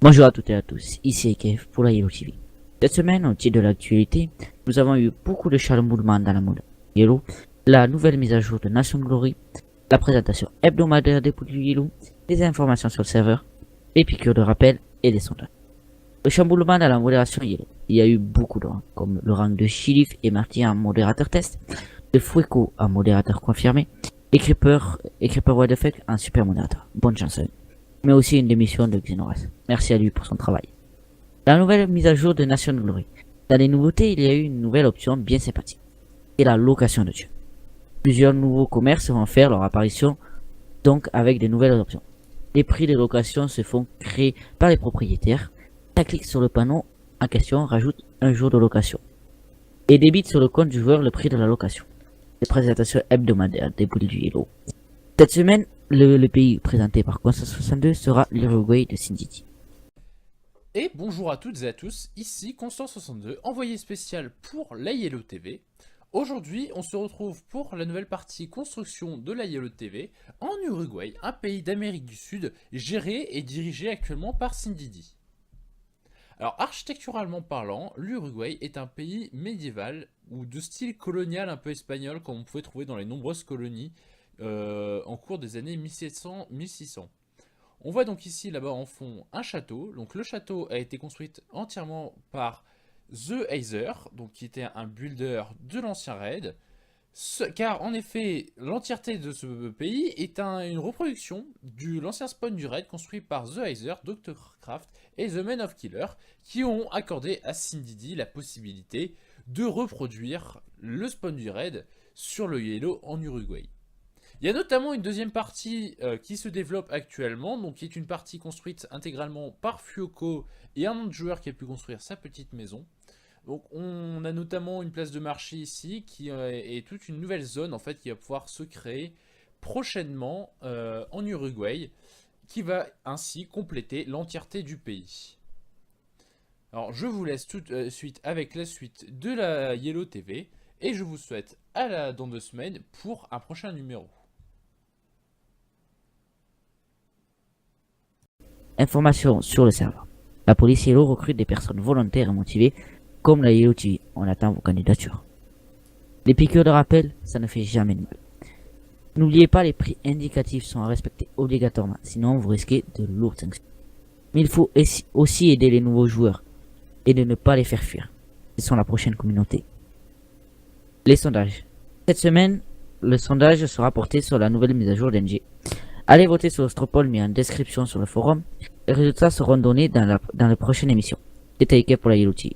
Bonjour à toutes et à tous, ici Kev pour la Yellow TV. Cette semaine, au titre de l'actualité, nous avons eu beaucoup de chamboulements dans la mode Yellow, la nouvelle mise à jour de Nation Glory, la présentation hebdomadaire des produits Yellow, des informations sur le serveur, les piqûres de rappel et des sondages. Le chamboulement dans la modération Yellow, il y a eu beaucoup de rangs, comme le rang de Chilif et Marty en modérateur test, de Fueco en modérateur confirmé, et Creeper What the Fuck en super modérateur. Bonne chance à eux. Mais aussi une démission de Xenoras. Merci à lui pour son travail. La nouvelle mise à jour de Nation Glory. Dans les nouveautés, il y a eu une nouvelle option bien sympathique. C'est la location de dieux. Plusieurs nouveaux commerces vont faire leur apparition, donc avec de nouvelles options. Les prix de location se font créer par les propriétaires. Un clic sur le panneau en question rajoute un jour de location. Et débite sur le compte du joueur le prix de la location. Les présentations hebdomadaires des boules du Hello. Cette semaine, le pays présenté par Constant62 sera l'Uruguay de Sin City. Et bonjour à toutes et à tous, ici Constant62, envoyé spécial pour la Yellow TV. Aujourd'hui, on se retrouve pour la nouvelle partie construction de la Yellow TV en Uruguay, un pays d'Amérique du Sud géré et dirigé actuellement par Sin City. Alors architecturalement parlant, l'Uruguay est un pays médiéval ou de style colonial un peu espagnol comme on pouvait trouver dans les nombreuses colonies en cours des années 1700-1600. On voit donc ici là-bas en fond un château. Donc le château a été construit entièrement par The Heiser, donc qui était un builder de l'ancien raid. Car en effet, l'entièreté de ce pays est une reproduction de l'ancien spawn du raid construit par The Heiser, Dr. Craft et The Men of Killer, qui ont accordé à Sin City la possibilité de reproduire le spawn du raid sur le Yellow en Uruguay. Il y a notamment une deuxième partie qui se développe actuellement, donc qui est une partie construite intégralement par Fueco et un autre joueur qui a pu construire sa petite maison. Donc on a notamment une place de marché ici qui est toute une nouvelle zone en fait qui va pouvoir se créer prochainement en Uruguay, qui va ainsi compléter l'entièreté du pays. Alors je vous laisse tout de suite avec la suite de la Yellow TV et je vous souhaite dans 2 semaines pour un prochain numéro. Information sur le serveur. La police Yellow recrute des personnes volontaires et motivées comme la Yellow TV. On attend vos candidatures. Les piqûres de rappel, ça ne fait jamais de mal. N'oubliez pas, les prix indicatifs sont à respecter obligatoirement, sinon vous risquez de lourdes sanctions. Mais il faut aussi aider les nouveaux joueurs et de ne pas les faire fuir. Ils sont la prochaine communauté. Les sondages. Cette semaine, le sondage sera porté sur la nouvelle mise à jour d'NG. Allez voter sur le Stropole mis en description sur le forum. Les résultats seront donnés dans la prochaine émission. C'était Ike pour la Yellow TV.